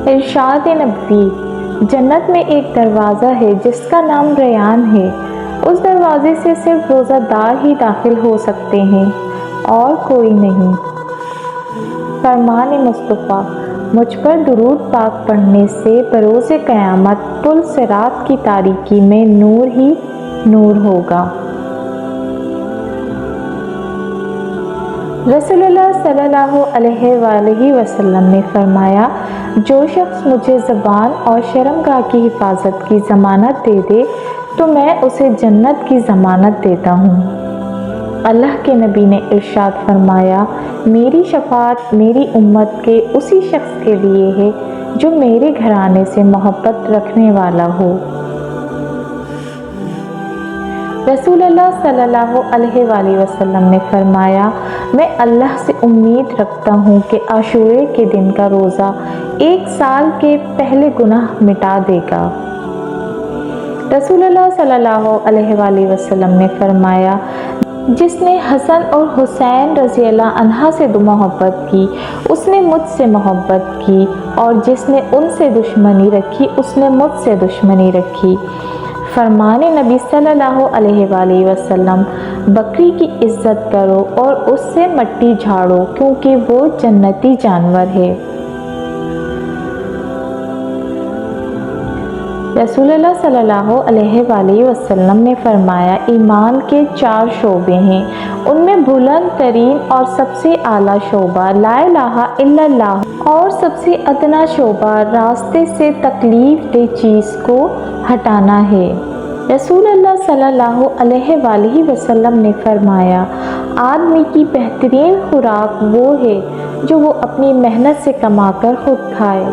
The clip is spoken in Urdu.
ارشاد نبوی: جنت میں ایک دروازہ ہے جس کا نام ریان ہے، اس دروازے سے صرف روزہ دار ہی داخل ہو سکتے ہیں اور کوئی نہیں۔ فرمان مصطفیٰ: مجھ پر درود پاک پڑھنے سے بروز قیامت پل صراط کی تاریکی میں نور ہی نور ہوگا۔ رسول اللہ صلی اللہ علیہ وآلہ وسلم نے فرمایا، جو شخص مجھے زبان اور شرمگاہ کی حفاظت کی ضمانت دے دے تو میں اسے جنت کی ضمانت دیتا ہوں۔ اللہ کے نبی نے ارشاد فرمایا، میری شفاعت میری امت کے اسی شخص کے لیے ہے جو میرے گھرانے سے محبت رکھنے والا ہو۔ رسول اللہ صلی اللہ علیہ وآلہ وسلم نے فرمایا، میں اللہ سے امید رکھتا ہوں کہ عاشورے کے دن کا روزہ 1 سال کے پہلے گناہ مٹا دے گا۔ رسول اللہ صلی اللہ علیہ وآلہ وسلم نے فرمایا، جس نے حسن اور حسین رضی اللہ عنہ سے محبت کی اس نے مجھ سے محبت کی، اور جس نے ان سے دشمنی رکھی اس نے مجھ سے دشمنی رکھی۔ فرمان نبی صلی اللہ علیہ وآلہ وسلم: بکری کی عزت کرو اور اس سے مٹی جھاڑو کیونکہ وہ جنتی جانور ہے۔ رسول اللہ صلی اللہ علیہ وآلہ وسلم نے فرمایا، ایمان کے 4 شعبے ہیں، ان میں بلند ترین اور سب سے اعلیٰ شعبہ لا الہ الا اللہ اور سب سے ادنا شعبہ راستے سے تکلیف دہ چیز کو ہٹانا ہے۔ رسول اللہ صلی اللہ علیہ وآلہ وسلم نے فرمایا، آدمی کی بہترین خوراک وہ ہے جو وہ اپنی محنت سے کما کر خود کھائے۔